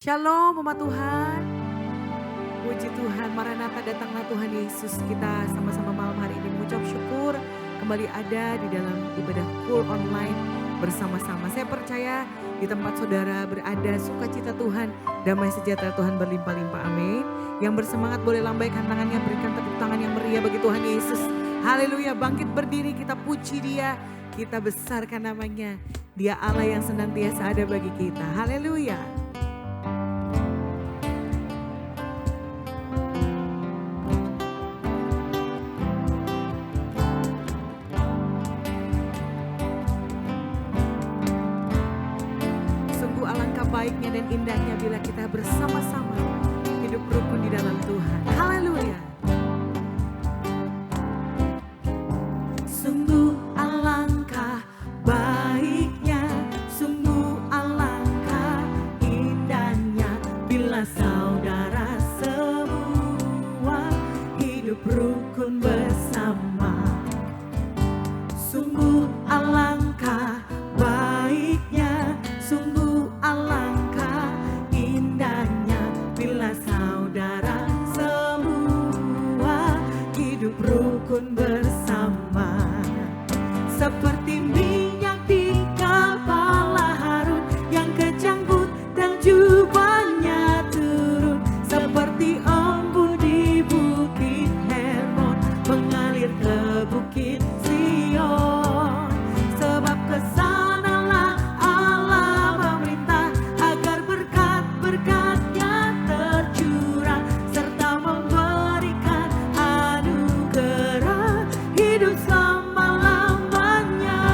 Shalom umat Tuhan, puji Tuhan, Maranatha datanglah Tuhan Yesus. Kita sama-sama malam hari ini mengucap syukur kembali ada di dalam ibadah full online bersama-sama. Saya percaya di tempat saudara berada sukacita Tuhan, damai sejahtera Tuhan berlimpah-limpah, amin. Yang bersemangat boleh lambaikan tangannya, berikan tepuk tangan yang meriah bagi Tuhan Yesus. Haleluya, bangkit berdiri, kita puji Dia, kita besarkan namanya. Dia Allah yang senantiasa ada bagi kita, haleluya. Baiknya dan indahnya bila kita bersama-sama hidup rukun di dalam Tuhan. Haleluya. Sungguh alangkah baiknya, sungguh alangkah indahnya bila saudara semua hidup rukun bersama. Sungguh alangkah baiknya, sungguh alangkah indahnya bila saudara semua hidup rukun bersama. Seperti minyak di kepala Harun yang kecangkut dan jubahnya turun, seperti embun di bukit Hermon mengalir ke bukit Sion. Sebab kesanalah Allah memerintah agar berkat-berkat-Nya tercurah serta memberikan anugerah hidup selama-lamanya.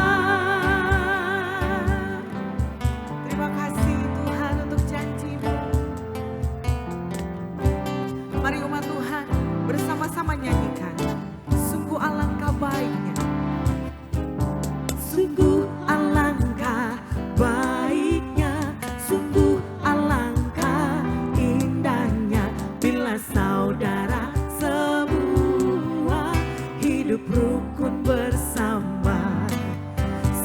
Terima kasih Tuhan untuk janji-Mu. Mari umat Tuhan bersama-sama nyanyikan. Sungguh alangkah baiknya, sungguh alangkah baiknya, sungguh alangkah indahnya bila saudara semua hidup rukun bersama.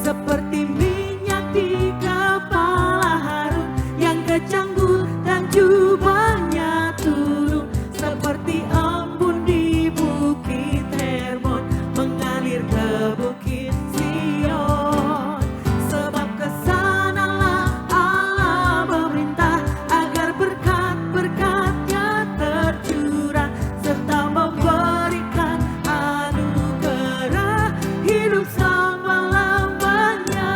Seperti minyak di kepala Harun yang kecangkut dan jubahnya turun, seperti embun di bukit Hermon mengalir ke bukit Sion. Sebab kesanalah Allah memerintah agar berkat-berkat-Nya tercurah serta memberikan anugerah hidup selama-lamanya.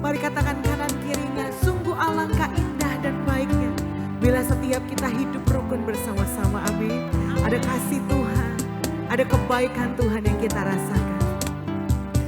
Mari katakan kanan kirinya, sungguh alangkah indah dan baiknya bila setiap kita hidup rukun bersama-sama, amin. Ada kasih Tuhan, ada kebaikan Tuhan yang kita rasakan.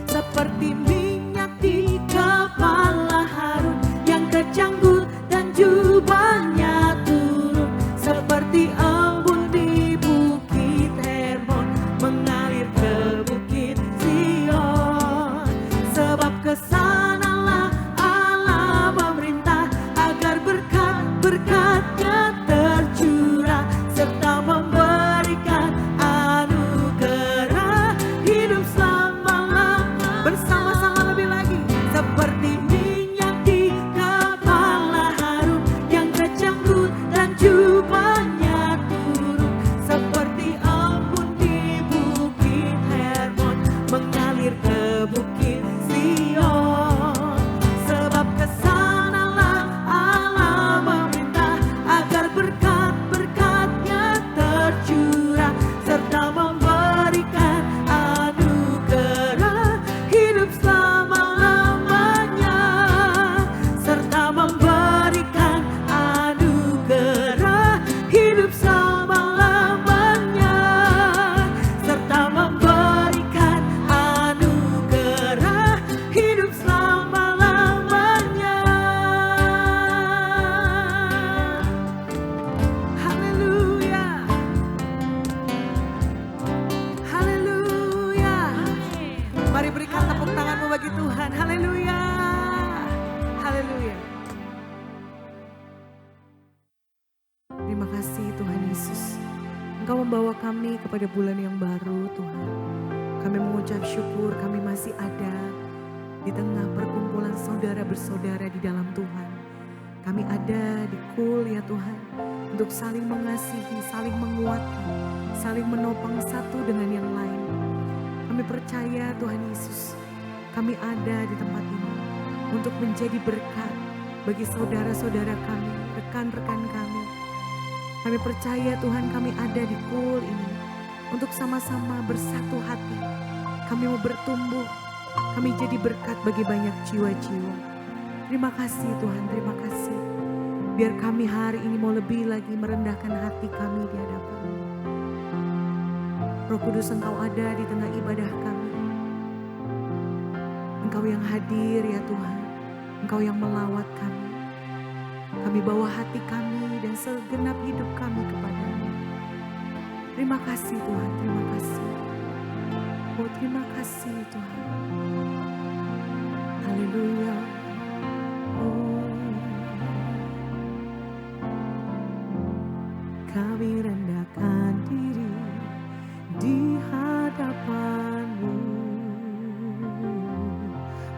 Seperti minyak di kepala Harun yang kecangkut dan jubahnya turun, seperti embun di bukit Hermon mengalir ke bukit Sion. Sebab kesanalah Allah memerintah agar berkat-berkat-Nya tercurah serta memberikan anugerah hidup selama-lamanya. Bersama-sama lebih lagi. Seperti minyak di kepala Harun yang kecangkut dan jubahnya turun, seperti embun di bukit Hermon mengalir ke bukit Sion. Sebab kesanalah Allah memerintah agar berkat-berkat-Nya tercurah serta memberikan anugerah hidup selama-lamanya, serta memberikan anugerah hidup selama-lamanya, serta memberikan anugerah hidup selama-lamanya. Haleluya, haleluya. Mari berikan tepuk tanganmu bagi Tuhan. Haleluya, haleluya. Terima kasih Tuhan Yesus, Engkau membawa kami kepada bulan yang baru Tuhan. Kami mengucap syukur kami masih ada di tengah perkumpulan saudara saudara bersaudara di dalam Tuhan. Kami ada di KUL ya Tuhan, untuk saling mengasihi, saling menguatkan, saling menopang satu dengan yang lain. Kami percaya Tuhan Yesus, kami ada di tempat ini untuk menjadi berkat bagi saudara-saudara kami, rekan-rekan kami. Kami percaya Tuhan, kami ada di KUL ini untuk sama-sama bersatu hati. Kami mau bertumbuh, kami jadi berkat bagi banyak jiwa-jiwa. Terima kasih Tuhan, terima kasih. Biar kami hari ini mau lebih lagi merendahkan hati kami di hadapan-Mu. Roh Kudus, Engkau ada di tengah ibadah kami. Engkau yang hadir ya Tuhan, Engkau yang melawat kami. Kami bawa hati kami dan segenap hidup kami kepada-Mu. Terima kasih Tuhan, terima kasih. Oh terima kasih Tuhan. Haleluya. Kami rendahkan diri di hadapan-Mu,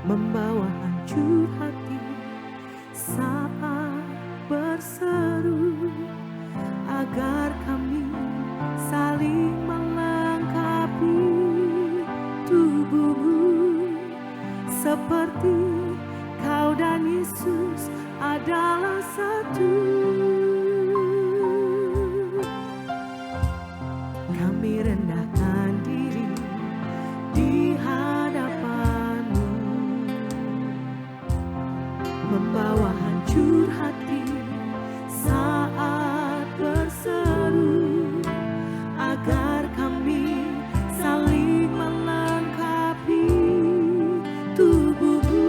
membawa hancur hati saat berseru, agar kami saling melengkapi tubuh-Mu, seperti Kau dan Yesus adalah satu. Kami rendahkan diri di hadapan-Mu, membawa hancur hati saat berseru, agar kami saling melengkapi tubuh-Mu,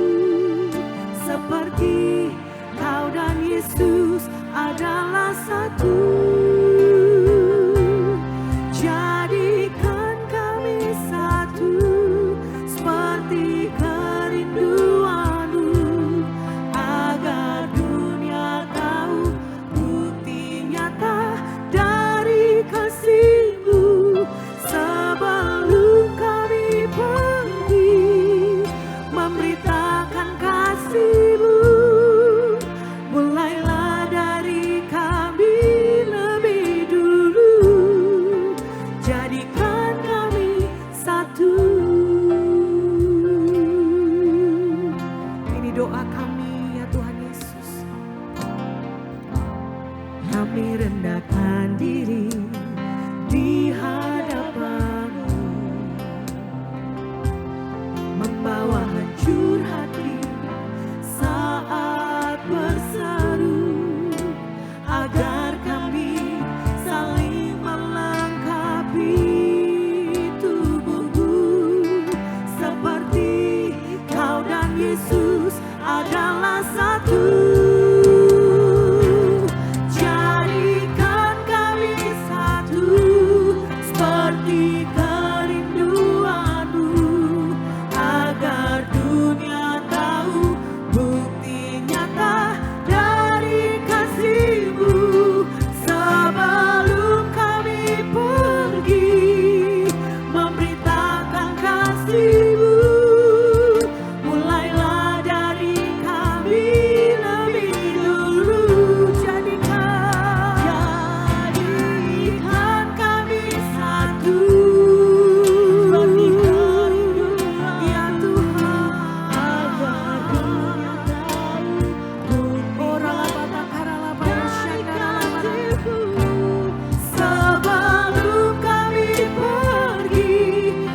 seperti Kau dan Yesus adalah satu. Jadikan kami satu, seperti kerinduan-Mu, agar dunia tahu bukti nyata dari kasih-Mu. Sebelum kami pergi memberitakan kasih-Mu, mulailah dari kami lebih dulu. Jadikan kami satu. Ini doa kami ya Tuhan Yesus. Kami rendahkan diri di hadapan-Mu, membawa hancur hati saat berseru, agar kami saling melengkapi tubuh-Mu, seperti Kau dan Yesus adalah satu. Jadikan kami satu, seperti kerinduan-Mu, agar dunia tahu bukti nyata dari kasih-Mu. Sebelum kami pergi memberitakan kasih-Mu, mulailah dari kami lebih dulu. Jadikan kami satu, ya Tuhan, agar dunia tahu sebelum kami pergi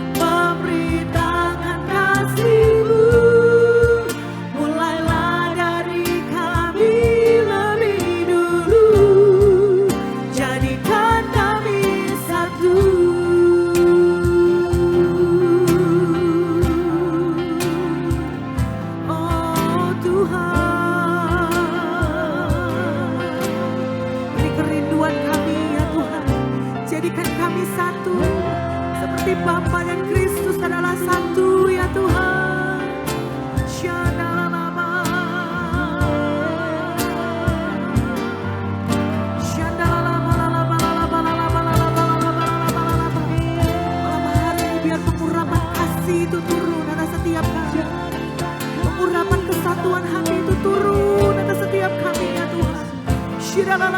memberitakan kasih-Mu, mulailah dari kami lebih dulu. Jadikan kami satu. Oh Tuhan, ini kerinduan kami ya Tuhan. Jadikan kami satu, seperti Bapa dan Kristus adalah satu ya Tuhan. Shandalalama, shandalalama, malam hari ini biar pengurapan kasih itu turun atas setiap kami. Pengurapan kesatuan Jadikan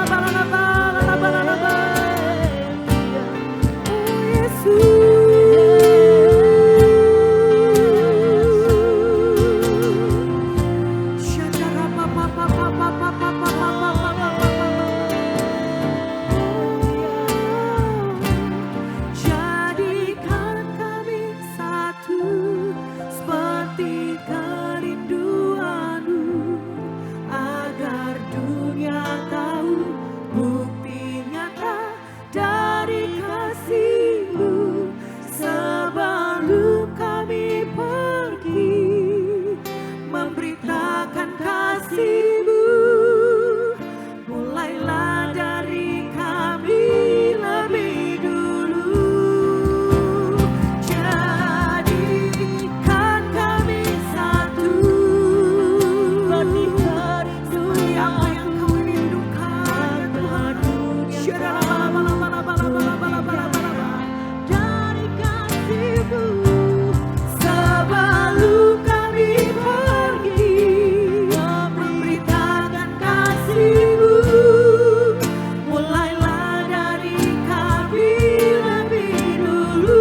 kami satu seperti kerinduanmu, agar dunia tahu bukti nyata dari kasih-Mu. Sebelum kami pergi memberitakan kasih-Mu, mulailah dari kami lebih dulu. Jadikan kami satu seperti apa yang Kau rindukan, Tuhan. Dari kasih-Mu, sebelum kami pergi memberitakan kasih-Mu, mulailah dari kami lebih dulu.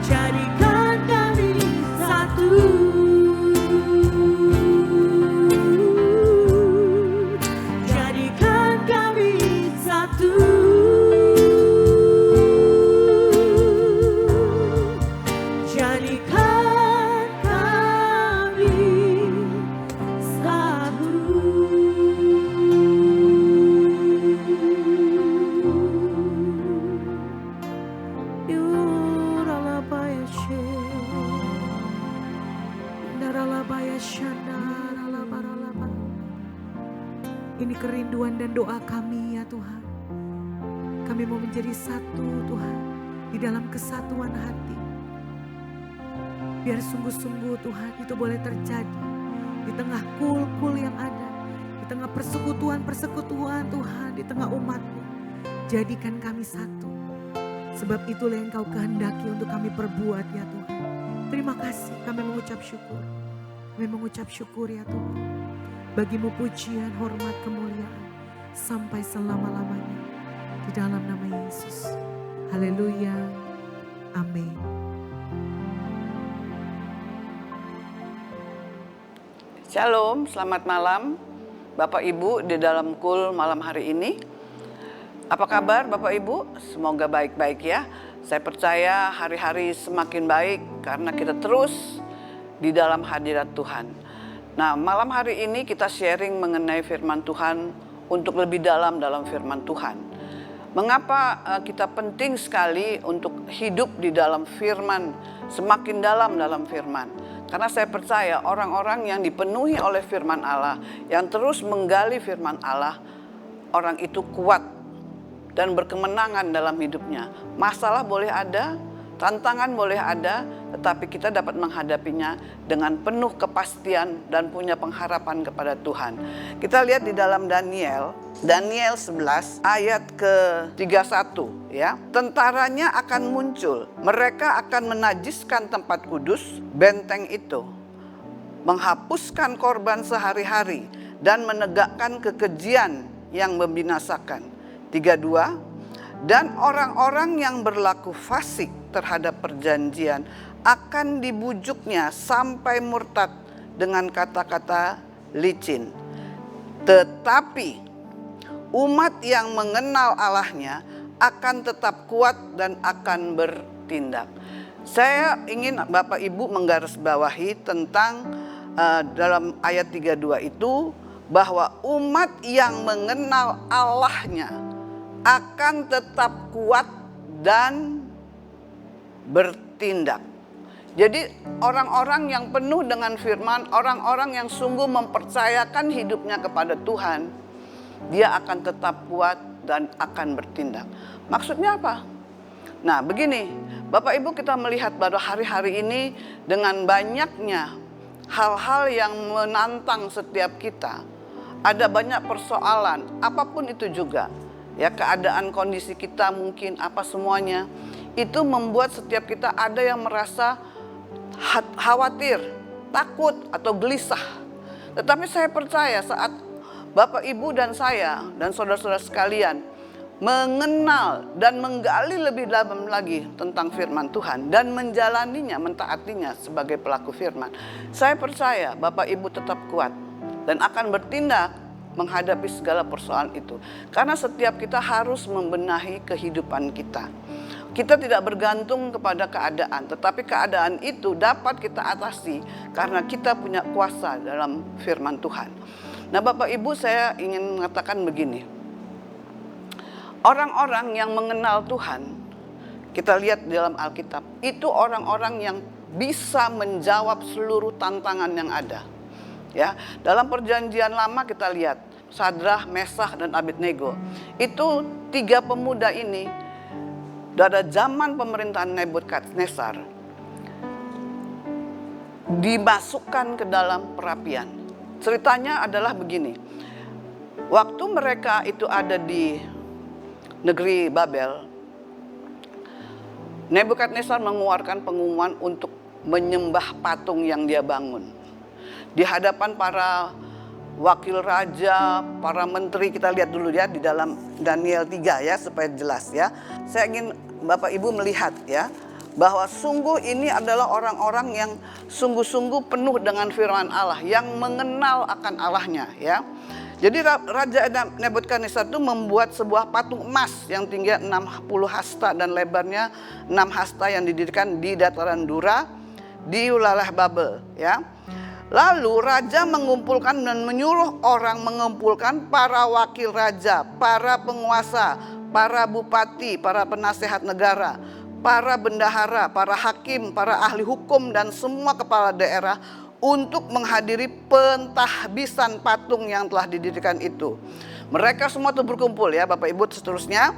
Jadikan kami satu, jadikan kami satu, jadikan kami satu. Yuralabayashe, Daralabayashandaralabaralaba. Ini kerinduan dan doa kami ya Tuhan. Kami mau menjadi satu Tuhan, di dalam kesatuan hati. Biar sungguh-sungguh Tuhan itu boleh terjadi di tengah kul-kul yang ada, di tengah persekutuan-persekutuan Tuhan, di tengah umat-Mu. Jadikan kami satu. Sebab itulah yang Kau kehendaki untuk kami perbuat ya Tuhan. Terima kasih, kami mengucap syukur. Kami mengucap syukur ya Tuhan. Bagi-Mu pujian, hormat, kemuliaan sampai selama-lamanya. Di dalam nama Yesus. Haleluya. Amin. Shalom, selamat malam Bapak Ibu di dalam KUL malam hari ini. Apa kabar Bapak Ibu? Semoga baik-baik ya. Saya percaya hari-hari semakin baik karena kita terus di dalam hadirat Tuhan. Nah, malam hari ini kita sharing mengenai firman Tuhan untuk lebih dalam firman Tuhan. Mengapa kita penting sekali untuk hidup di dalam firman, semakin dalam firman. Karena saya percaya orang-orang yang dipenuhi oleh firman Allah, yang terus menggali firman Allah, orang itu kuat dan berkemenangan dalam hidupnya. Masalah boleh ada, tantangan boleh ada, tetapi kita dapat menghadapinya dengan penuh kepastian dan punya pengharapan kepada Tuhan. Kita lihat di dalam Daniel 11 ayat ke-31 ya. Tentaranya akan muncul, mereka akan menajiskan tempat kudus, benteng itu, menghapuskan korban sehari-hari dan menegakkan kekejian yang membinasakan. 32, dan orang-orang yang berlaku fasik terhadap perjanjian akan dibujuknya sampai murtad dengan kata-kata licin. Tetapi umat yang mengenal Allahnya akan tetap kuat dan akan bertindak. Saya ingin Bapak Ibu menggarisbawahi tentang dalam ayat 32 itu, bahwa umat yang mengenal Allahnya akan tetap kuat dan bertindak. Jadi orang-orang yang penuh dengan firman, orang-orang yang sungguh mempercayakan hidupnya kepada Tuhan, dia akan tetap kuat dan akan bertindak. Maksudnya apa? Nah begini, Bapak Ibu, kita melihat pada hari-hari ini dengan banyaknya hal-hal yang menantang setiap kita. Ada banyak persoalan, apapun itu juga. Ya, keadaan kondisi kita mungkin apa semuanya. Itu membuat setiap kita ada yang merasa khawatir, takut atau gelisah. Tetapi saya percaya saat Bapak, Ibu, dan saya, dan saudara-saudara sekalian mengenal dan menggali lebih dalam lagi tentang firman Tuhan dan menjalaninya, mentaatinya sebagai pelaku firman, saya percaya Bapak Ibu tetap kuat dan akan bertindak menghadapi segala persoalan itu. Karena setiap kita harus membenahi kehidupan kita. Kita tidak bergantung kepada keadaan, tetapi keadaan itu dapat kita atasi karena kita punya kuasa dalam firman Tuhan. Nah, Bapak Ibu, saya ingin mengatakan begini. Orang-orang yang mengenal Tuhan, kita lihat di dalam Alkitab, itu orang-orang yang bisa menjawab seluruh tantangan yang ada. Ya, dalam Perjanjian Lama kita lihat Sadrah, Mesakh, dan Abednego. Itu 3 pemuda ini pada zaman pemerintahan Nebukadnezar dimasukkan ke dalam perapian. Ceritanya adalah begini. Waktu mereka itu ada di negeri Babel, Nebukadnezar mengeluarkan pengumuman untuk menyembah patung yang dia bangun. Di hadapan para wakil raja, para menteri, kita lihat dulu ya di dalam Daniel 3 ya supaya jelas ya. Saya ingin Bapak Ibu melihat ya bahwa sungguh ini adalah orang-orang yang sungguh-sungguh penuh dengan firman Allah, yang mengenal akan Allahnya ya. Jadi Raja Nebukadnezar itu membuat sebuah patung emas yang tingginya 60 hasta dan lebarnya 6 hasta yang didirikan di dataran Dura di wilayah Babel ya. Lalu raja mengumpulkan dan menyuruh orang mengumpulkan para wakil raja, para penguasa, para bupati, para penasehat negara, para bendahara, para hakim, para ahli hukum dan semua kepala daerah untuk menghadiri pentahbisan patung yang telah didirikan itu. Mereka semua tuh berkumpul ya Bapak Ibu seterusnya.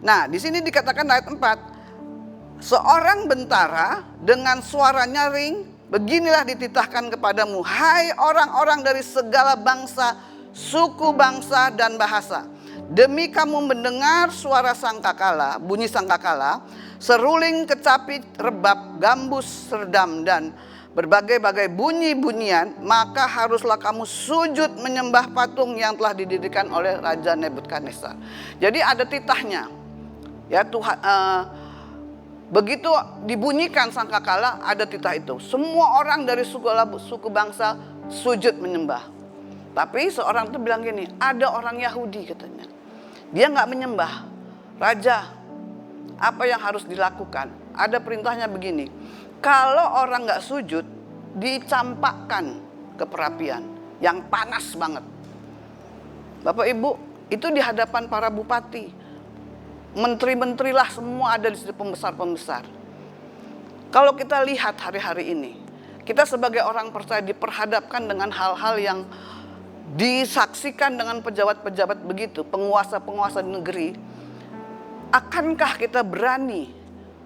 Nah, di sini dikatakan ayat 4. Seorang bentara dengan suara nyaring, beginilah dititahkan kepadamu, hai orang-orang dari segala bangsa, suku bangsa dan bahasa. Demi kamu mendengar suara sangkakala, bunyi sangkakala, seruling kecapi, rebab, gambus, serdam dan berbagai-bagai bunyi-bunyian, maka haruslah kamu sujud menyembah patung yang telah didirikan oleh Raja Nebukadnezar. Jadi ada titahnya. Ya Tuhan, begitu dibunyikan sangkakala ada titah itu. Semua orang dari suku bangsa sujud menyembah. Tapi seorang itu bilang gini, ada orang Yahudi katanya. Dia nggak menyembah. Raja, apa yang harus dilakukan? Ada perintahnya begini. Kalau orang nggak sujud, dicampakkan ke perapian yang panas banget. Bapak Ibu, itu di hadapan para bupati, menteri-menteri lah semua ada di situ, pembesar-pembesar. Kalau kita lihat hari-hari ini, kita sebagai orang percaya diperhadapkan dengan hal-hal yang disaksikan dengan pejabat-pejabat begitu, penguasa-penguasa di negeri. Akankah kita berani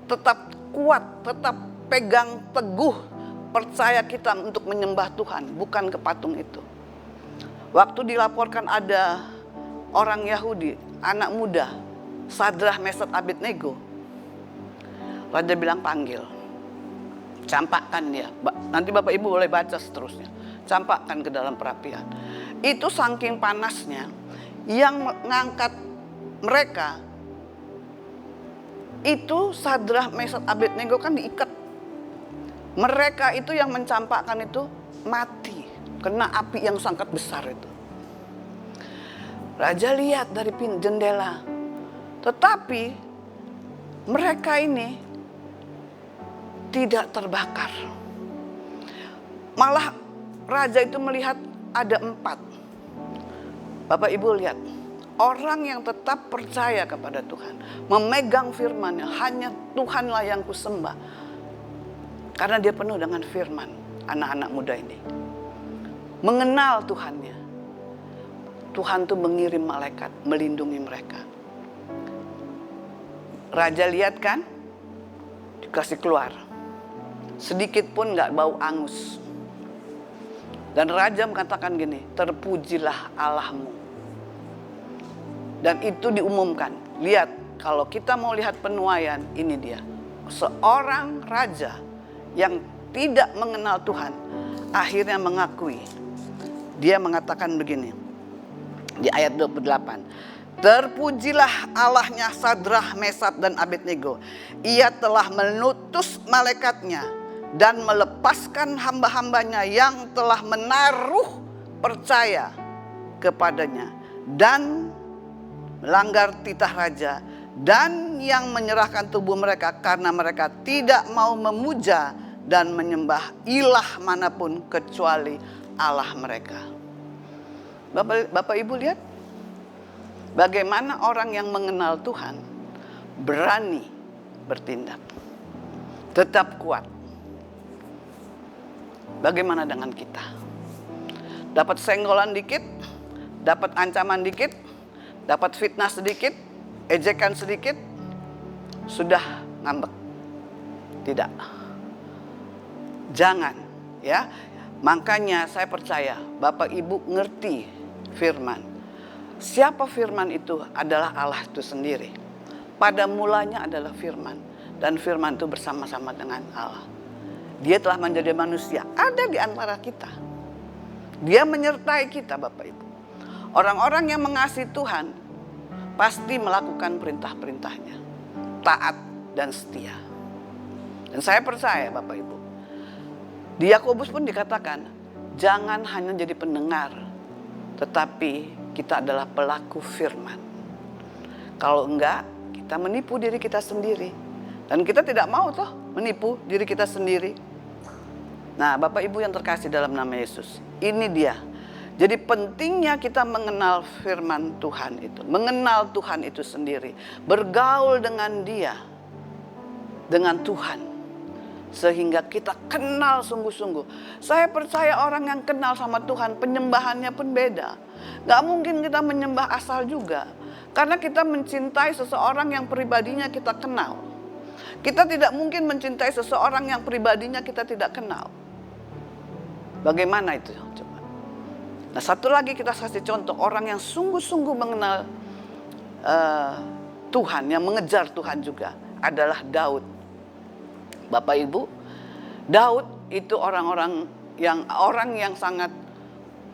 tetap kuat, tetap pegang teguh, percaya kita untuk menyembah Tuhan, bukan ke patung itu. Waktu dilaporkan ada orang Yahudi, anak muda, Sadrah, Mesakh, Abednego, raja bilang panggil, campakkan dia. Nanti Bapak Ibu boleh baca seterusnya. Campakkan ke dalam perapian. Itu saking panasnya, yang mengangkat mereka itu Sadrah, Mesakh, Abednego kan diikat. Mereka itu yang mencampakkan itu mati, kena api yang sangat besar itu. Raja lihat dari jendela, tetapi mereka ini tidak terbakar. Malah raja itu melihat ada 4. Bapak Ibu lihat, orang yang tetap percaya kepada Tuhan, memegang firman-Nya, hanya Tuhanlah yang kusembah. Karena dia penuh dengan firman, anak-anak muda ini mengenal Tuhannya. Tuhan tuh mengirim malaikat melindungi mereka. Raja lihat kan, dikasih keluar, sedikit pun gak bau angus. Dan raja mengatakan gini, terpujilah Allahmu. Dan itu diumumkan. Lihat, kalau kita mau lihat penuaian, ini dia. Seorang raja yang tidak mengenal Tuhan akhirnya mengakui. Dia mengatakan begini, Di ayat 28. Terpujilah Allahnya Sadrah, Mesab dan Abednego. Ia telah menutus malaikatnya dan melepaskan hamba-hambanya yang telah menaruh percaya kepadanya dan melanggar titah raja, dan yang menyerahkan tubuh mereka karena mereka tidak mau memuja dan menyembah ilah manapun kecuali Allah mereka. Bapak Ibu lihat bagaimana orang yang mengenal Tuhan berani bertindak, tetap kuat. Bagaimana dengan kita? Dapat senggolan dikit, dapat ancaman dikit, dapat fitnah sedikit, ejekan sedikit, sudah ngambek. Tidak. Jangan, ya. Makanya saya percaya Bapak Ibu ngerti firman. Siapa firman itu? Adalah Allah itu sendiri. Pada mulanya adalah firman, dan firman itu bersama-sama dengan Allah. Dia telah menjadi manusia, ada di antara kita. Dia menyertai kita, Bapak Ibu. Orang-orang yang mengasihi Tuhan pasti melakukan perintah-perintahnya, taat dan setia. Dan saya percaya Bapak Ibu, di Yakobus pun dikatakan, jangan hanya jadi pendengar, tetapi kita adalah pelaku firman. Kalau enggak, kita menipu diri kita sendiri. Dan kita tidak mau toh menipu diri kita sendiri. Nah, Bapak Ibu yang terkasih dalam nama Yesus, ini dia. Jadi pentingnya kita mengenal firman Tuhan itu, mengenal Tuhan itu sendiri, bergaul dengan Dia, dengan Tuhan, sehingga kita kenal sungguh-sungguh. Saya percaya orang yang kenal sama Tuhan, penyembahannya pun beda. Gak mungkin kita menyembah asal juga, karena kita mencintai seseorang yang pribadinya kita kenal. Kita tidak mungkin mencintai seseorang yang pribadinya kita tidak kenal. Bagaimana itu? Coba. Nah, satu lagi kita kasih contoh orang yang sungguh-sungguh mengenal Tuhan, yang mengejar Tuhan juga adalah Daud. Bapak Ibu, Daud itu orang yang sangat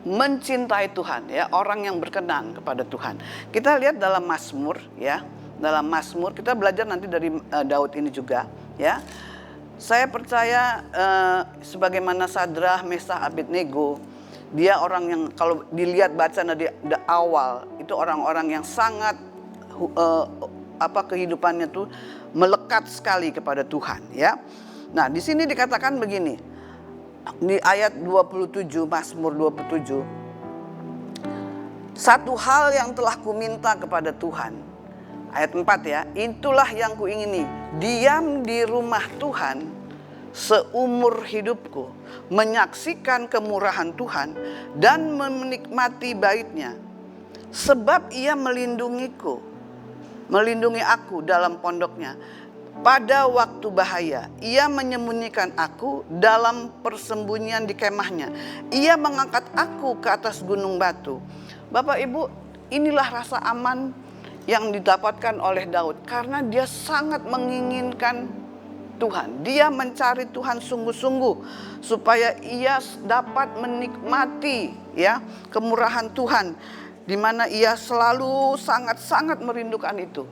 mencintai Tuhan, ya, orang yang berkenan kepada Tuhan. Kita lihat dalam Mazmur, ya, dalam Mazmur kita belajar nanti dari Daud ini juga, ya. Saya percaya sebagaimana Sadrah, Mesah, Abednego, dia orang yang kalau dilihat baca dari awal itu orang-orang yang sangat kehidupannya tuh melekat sekali kepada Tuhan, ya. Nah, di sini dikatakan begini. Di ayat 27, Mazmur 27. Satu hal yang telah kuminta kepada Tuhan. Ayat 4 ya. Itulah yang kuingini, diam di rumah Tuhan seumur hidupku, menyaksikan kemurahan Tuhan dan menikmati baitnya. Sebab ia melindungiku, melindungi aku dalam pondoknya. Pada waktu bahaya, ia menyembunyikan aku dalam persembunyian di kemahnya. Ia mengangkat aku ke atas gunung batu. Bapak Ibu, inilah rasa aman yang didapatkan oleh Daud. Karena dia sangat menginginkan Tuhan. Dia mencari Tuhan sungguh-sungguh. Supaya ia dapat menikmati, ya, kemurahan Tuhan. Di mana ia selalu sangat-sangat merindukan itu.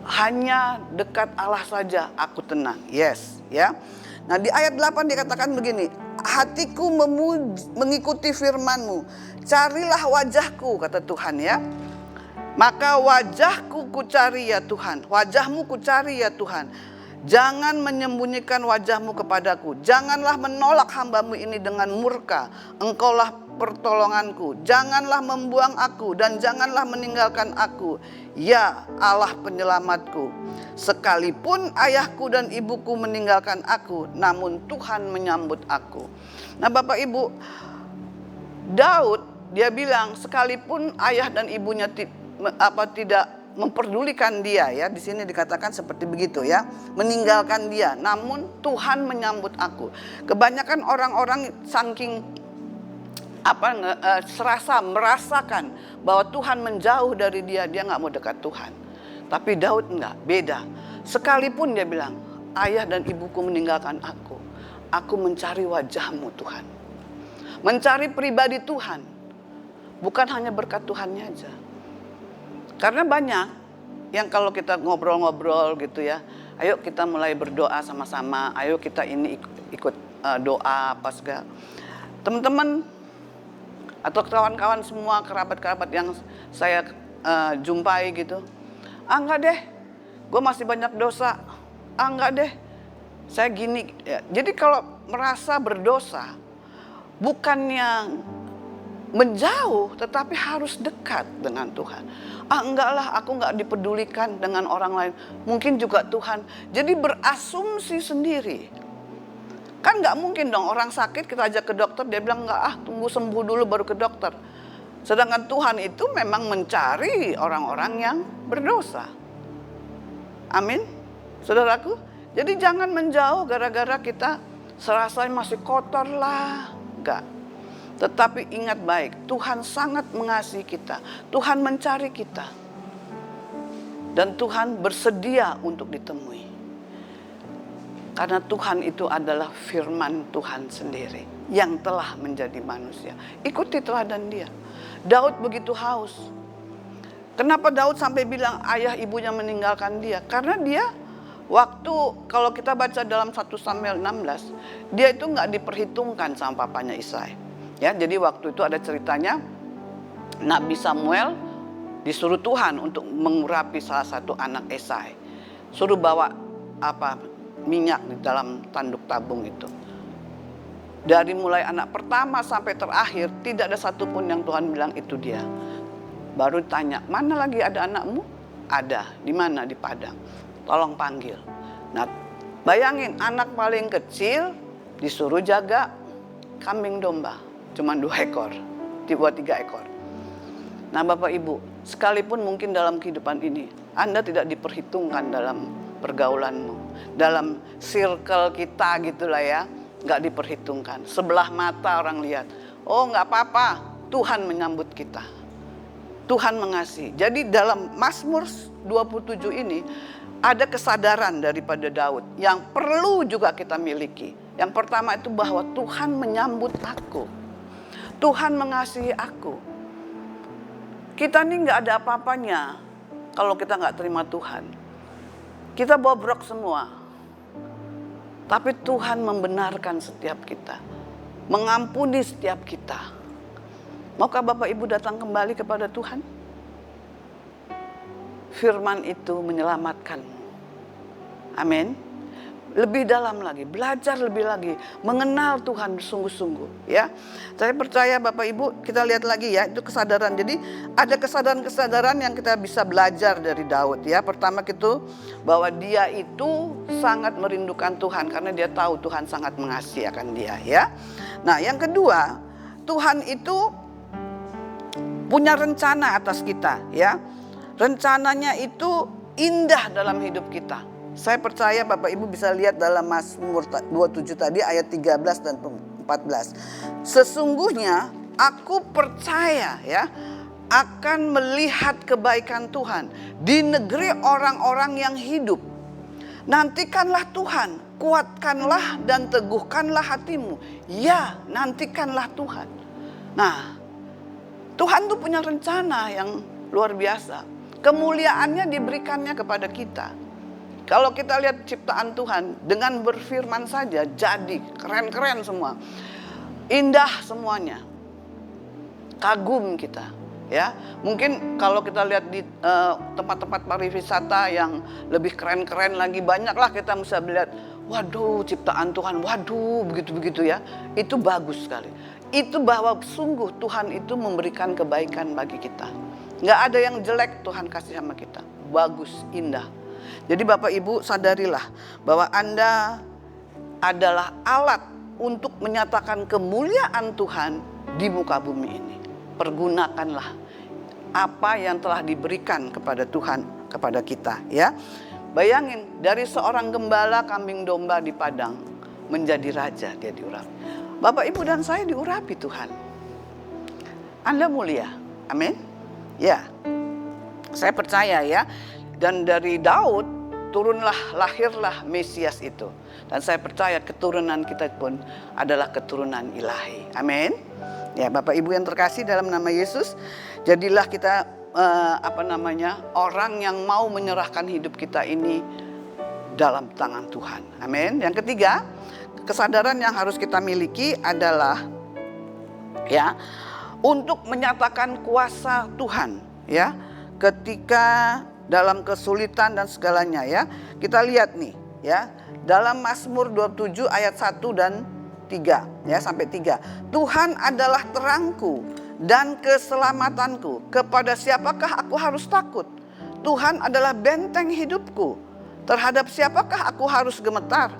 Hanya dekat Allah saja aku tenang. Yes, ya. Nah, di ayat 8 dikatakan begini, hatiku mengikuti firman-Mu. Carilah wajahku, kata Tuhan, ya. Maka wajahku kucari ya Tuhan. Wajah-Mu kucari ya Tuhan. Jangan menyembunyikan wajah-Mu kepadaku. Janganlah menolak hamba-Mu ini dengan murka. Engkaulah pertolonganku. Janganlah membuang aku dan janganlah meninggalkan aku. Ya Allah penyelamatku. Sekalipun ayahku dan ibuku meninggalkan aku, namun Tuhan menyambut aku. Nah, Bapak Ibu, Daud dia bilang sekalipun ayah dan ibunya tidak memperdulikan dia, ya, di sini dikatakan seperti begitu, ya, meninggalkan dia, namun Tuhan menyambut aku. Kebanyakan orang-orang saking merasakan bahwa Tuhan menjauh dari dia nggak mau dekat Tuhan. Tapi Daud enggak, beda. Sekalipun dia bilang, ayah dan ibuku meninggalkan aku mencari wajah-Mu Tuhan. Mencari pribadi Tuhan. bukan hanya berkat Tuhannya aja. Karena banyak yang kalau kita ngobrol-ngobrol gitu ya, ayo kita mulai berdoa sama-sama, ayo kita ini ikut doa apa segala. Teman-teman atau kawan-kawan semua, kerabat-kerabat yang saya jumpai gitu, enggak deh, gue masih banyak dosa, enggak deh, saya gini. Ya, jadi kalau merasa berdosa, bukannya menjauh, tetapi harus dekat dengan Tuhan. Enggak lah, aku enggak dipedulikan dengan orang lain. Mungkin juga Tuhan. Jadi berasumsi sendiri. Kan enggak mungkin dong orang sakit kita ajak ke dokter, dia bilang enggak, tunggu sembuh dulu baru ke dokter. Sedangkan Tuhan itu memang mencari orang-orang yang berdosa. Amin, saudaraku. Jadi jangan menjauh gara-gara kita serasa masih kotor lah. Enggak. Tetapi ingat baik, Tuhan sangat mengasihi kita. Tuhan mencari kita. Dan Tuhan bersedia untuk ditemui. Karena Tuhan itu adalah firman Tuhan sendiri yang telah menjadi manusia. Ikuti teladan dia. Daud begitu haus. Kenapa Daud sampai bilang ayah ibunya meninggalkan dia? Karena dia waktu kalau kita baca dalam 1 Samuel 16, dia itu nggak diperhitungkan sama papanya Isai. Ya, jadi waktu itu ada ceritanya Nabi Samuel disuruh Tuhan untuk mengurapi salah satu anak Esai. Suruh bawa minyak di dalam tanduk tabung itu. Dari mulai anak pertama sampai terakhir tidak ada satupun yang Tuhan bilang itu dia. Baru tanya, mana lagi ada anakmu? Ada, di mana? Di padang. Tolong panggil. Nah, bayangin anak paling kecil disuruh jaga kambing domba. Cuma 2 ekor, 3 ekor. Nah Bapak Ibu, sekalipun mungkin dalam kehidupan ini, Anda tidak diperhitungkan dalam pergaulanmu. Dalam circle kita gitulah ya, gak diperhitungkan. Sebelah mata orang lihat, oh gak apa-apa, Tuhan menyambut kita. Tuhan mengasihi. Jadi dalam Mazmur 27 ini, ada kesadaran daripada Daud yang perlu juga kita miliki. Yang pertama itu bahwa Tuhan menyambut aku. Tuhan mengasihi aku. Kita ini nggak ada apa-apanya kalau kita nggak terima Tuhan. Kita bobrok semua. Tapi Tuhan membenarkan setiap kita. Mengampuni setiap kita. Maukah Bapak Ibu datang kembali kepada Tuhan? Firman itu menyelamatkanmu. Amin. Lebih dalam lagi, belajar lebih lagi, mengenal Tuhan sungguh-sungguh ya. Saya percaya Bapak Ibu, kita lihat lagi ya, itu kesadaran. Jadi ada kesadaran-kesadaran yang kita bisa belajar dari Daud ya. Pertama itu bahwa dia itu sangat merindukan Tuhan karena dia tahu Tuhan sangat mengasihi akan dia ya. Nah, yang kedua, Tuhan itu punya rencana atas kita ya. Rencananya itu indah dalam hidup kita. Saya percaya Bapak Ibu bisa lihat dalam Mazmur 27 tadi ayat 13 dan 14. Sesungguhnya aku percaya ya akan melihat kebaikan Tuhan di negeri orang-orang yang hidup. Nantikanlah Tuhan, kuatkanlah dan teguhkanlah hatimu. Ya, nantikanlah Tuhan. Nah, Tuhan tuh punya rencana yang luar biasa. Kemuliaannya diberikannya kepada kita. Kalau kita lihat ciptaan Tuhan, dengan berfirman saja jadi keren-keren semua. Indah semuanya. Kagum kita, ya. Mungkin kalau kita lihat di tempat-tempat pariwisata yang lebih keren-keren lagi, banyaklah kita bisa melihat, waduh ciptaan Tuhan, waduh begitu-begitu ya. Itu bagus sekali. Itu bahwa sungguh Tuhan itu memberikan kebaikan bagi kita. Nggak ada yang jelek Tuhan kasih sama kita. Bagus, indah. Jadi Bapak Ibu sadarilah bahwa Anda adalah alat untuk menyatakan kemuliaan Tuhan di muka bumi ini. Pergunakanlah apa yang telah diberikan kepada Tuhan kepada kita ya. Bayangin dari seorang gembala kambing domba di padang menjadi raja, dia diurapi. Bapak Ibu dan saya diurapi Tuhan. Anda mulia. Amin. Ya. Saya percaya ya. Dan dari Daud lahirlah Mesias itu. Dan saya percaya keturunan kita pun adalah keturunan ilahi. Amin. Ya, Bapak Ibu yang terkasih dalam nama Yesus, jadilah kita orang yang mau menyerahkan hidup kita ini dalam tangan Tuhan. Amin. Yang ketiga, kesadaran yang harus kita miliki adalah ya, untuk menyatakan kuasa Tuhan ya, ketika dalam kesulitan dan segalanya ya. Kita lihat nih ya, dalam Mazmur 27 ayat 1 dan 3 ya, sampai 3. Tuhan adalah terangku dan keselamatanku. Kepada siapakah aku harus takut? Tuhan adalah benteng hidupku. Terhadap siapakah aku harus gemetar?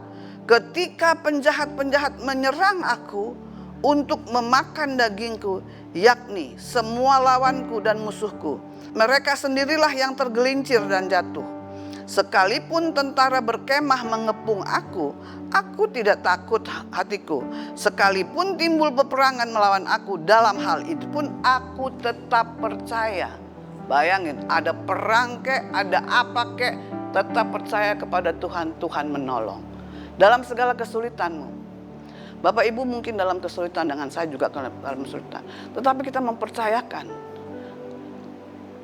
Ketika penjahat-penjahat menyerang aku untuk memakan dagingku, yakni semua lawanku dan musuhku, mereka sendirilah yang tergelincir dan jatuh. Sekalipun tentara berkemah mengepung aku tidak takut hatiku. Sekalipun timbul peperangan melawan aku, dalam hal itu pun aku tetap percaya. Bayangin, ada perang kek, ada apa kek, tetap percaya kepada Tuhan, Tuhan menolong. Dalam segala kesulitanmu. Bapak Ibu mungkin dalam kesulitan, dengan saya juga dalam kesulitan. Tetapi kita mempercayakan,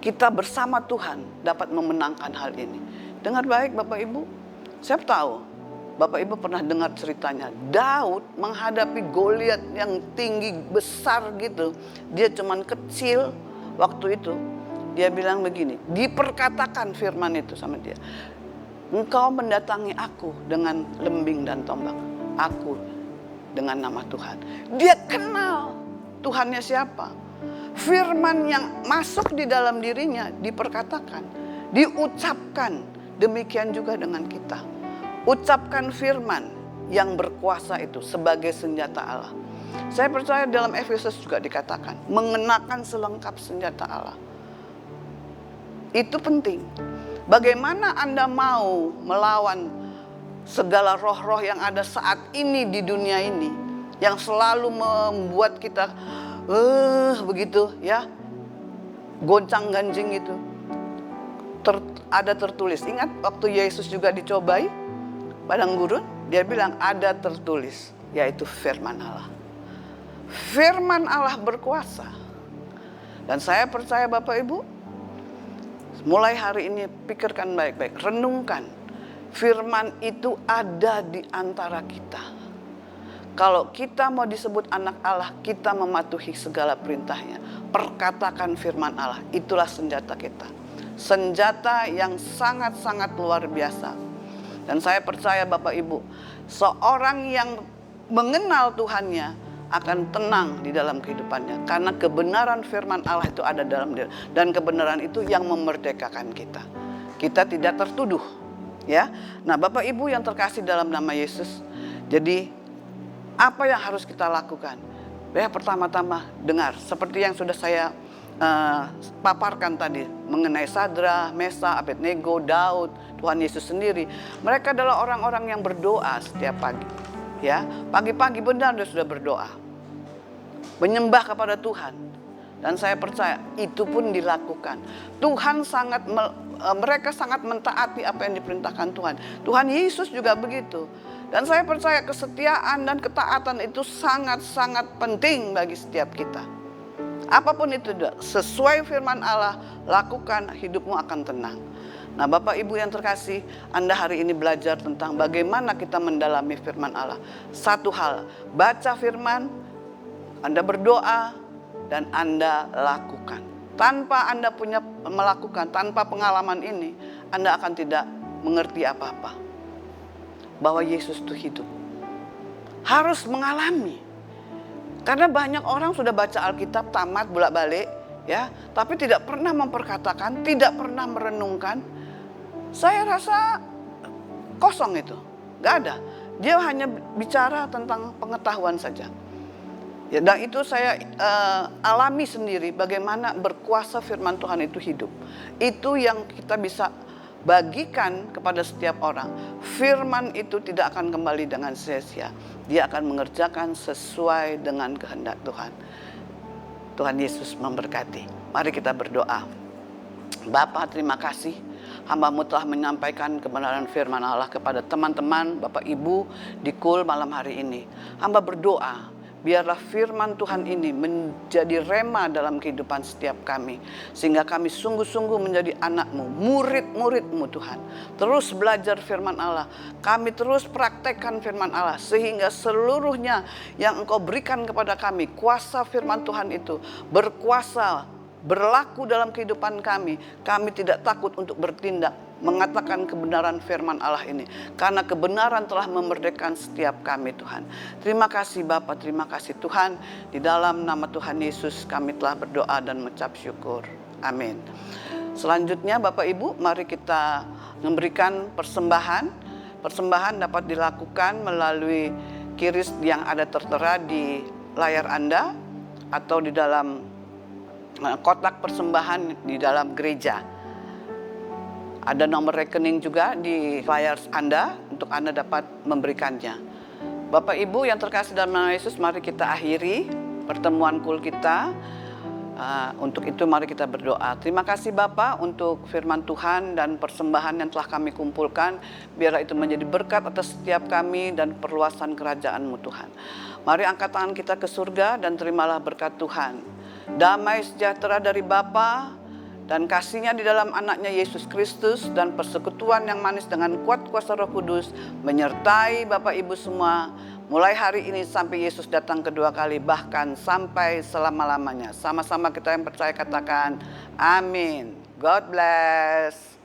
kita bersama Tuhan dapat memenangkan hal ini. Dengar baik Bapak Ibu, saya tahu Bapak Ibu pernah dengar ceritanya. Daud menghadapi Goliat yang tinggi besar gitu. Dia cuman kecil waktu itu. Dia bilang begini, diperkatakan firman itu sama dia. Engkau mendatangi aku dengan lembing dan tombak. Aku dengan nama Tuhan. Dia kenal Tuhannya siapa. Firman yang masuk di dalam dirinya diperkatakan, diucapkan. Demikian juga dengan kita. Ucapkan firman yang berkuasa itu sebagai senjata Allah. Saya percaya dalam Efesus juga dikatakan, mengenakan selengkap senjata Allah. Itu penting. Bagaimana Anda mau melawan segala roh-roh yang ada saat ini di dunia ini, yang selalu membuat kita begitu ya, goncang-ganjing itu. Ada tertulis. Ingat waktu Yesus juga dicobai padang gurun, dia bilang ada tertulis, yaitu firman Allah. Firman Allah berkuasa. Dan saya percaya Bapak Ibu, mulai hari ini pikirkan baik-baik, renungkan. Firman itu ada di antara kita. Kalau kita mau disebut anak Allah, kita mematuhi segala perintahnya. Perkatakan firman Allah, itulah senjata kita. Senjata yang sangat-sangat luar biasa. Dan saya percaya Bapak Ibu, seorang yang mengenal Tuhannya akan tenang di dalam kehidupannya. Karena kebenaran firman Allah itu ada dalam diri. Dan kebenaran itu yang memerdekakan kita. Kita tidak tertuduh. Ya. Nah Bapak Ibu yang terkasih dalam nama Yesus. Jadi apa yang harus kita lakukan? Ya, pertama-tama dengar. Seperti yang sudah saya paparkan tadi mengenai Sadra, Mesa, Abednego, Daud, Tuhan Yesus sendiri. Mereka adalah orang-orang yang berdoa setiap pagi. Ya, pagi-pagi benar dia sudah berdoa, menyembah kepada Tuhan. Dan saya percaya itu pun dilakukan. Mereka sangat mentaati apa yang diperintahkan Tuhan. Tuhan Yesus juga begitu. Dan saya percaya kesetiaan dan ketaatan itu sangat-sangat penting bagi setiap kita. Apapun itu, sesuai firman Allah, lakukan, hidupmu akan tenang. Nah Bapak Ibu yang terkasih, Anda hari ini belajar tentang bagaimana kita mendalami firman Allah. Satu hal, baca firman, Anda berdoa, dan Anda lakukan. Tanpa Anda melakukan, tanpa pengalaman ini, Anda akan tidak mengerti apa-apa. Bahwa Yesus itu hidup. Harus mengalami. Karena banyak orang sudah baca Alkitab tamat bolak-balik ya, tapi tidak pernah memperkatakan, tidak pernah merenungkan. Saya rasa kosong itu, nggak ada. Dia hanya bicara tentang pengetahuan saja. Ya, dan itu saya alami sendiri bagaimana berkuasa firman Tuhan itu hidup. Itu yang kita bisa bagikan kepada setiap orang. Firman itu tidak akan kembali dengan sia-sia. Dia akan mengerjakan sesuai dengan kehendak Tuhan. Tuhan Yesus memberkati. Mari kita berdoa. Bapa, terima kasih. Hamba-Mu telah menyampaikan kebenaran firman Allah kepada teman-teman, Bapak Ibu di KUL malam hari ini. Hamba berdoa, biarlah firman Tuhan ini menjadi rema dalam kehidupan setiap kami. Sehingga kami sungguh-sungguh menjadi anak-Mu, murid-murid-Mu Tuhan. Terus belajar firman Allah, kami terus praktekkan firman Allah. Sehingga seluruhnya yang Engkau berikan kepada kami, kuasa firman Tuhan itu berkuasa, berlaku dalam kehidupan kami. Kami tidak takut untuk bertindak, mengatakan kebenaran firman Allah ini. Karena kebenaran telah memerdekakan setiap kami Tuhan. Terima kasih Bapa, terima kasih Tuhan. Di dalam nama Tuhan Yesus kami telah berdoa dan mengucap syukur. Amin. Selanjutnya Bapak Ibu, mari kita memberikan persembahan. Persembahan dapat dilakukan melalui kiris yang ada tertera di layar Anda atau di dalam kotak persembahan di dalam gereja. Ada nomor rekening juga di layar Anda untuk Anda dapat memberikannya. Bapak Ibu yang terkasih dalam nama Yesus, mari kita akhiri pertemuan kul kita. Untuk itu mari kita berdoa. Terima kasih Bapak untuk firman Tuhan dan persembahan yang telah kami kumpulkan. Biarlah itu menjadi berkat atas setiap kami dan perluasan kerajaan-Mu Tuhan. Mari angkat tangan kita ke surga dan terimalah berkat Tuhan. Damai sejahtera dari Bapa dan kasih-Nya di dalam anaknya Yesus Kristus dan persekutuan yang manis dengan kuat kuasa Roh Kudus menyertai Bapak Ibu semua mulai hari ini sampai Yesus datang kedua kali, bahkan sampai selama-lamanya. Sama-sama kita yang percaya katakan amin. God bless.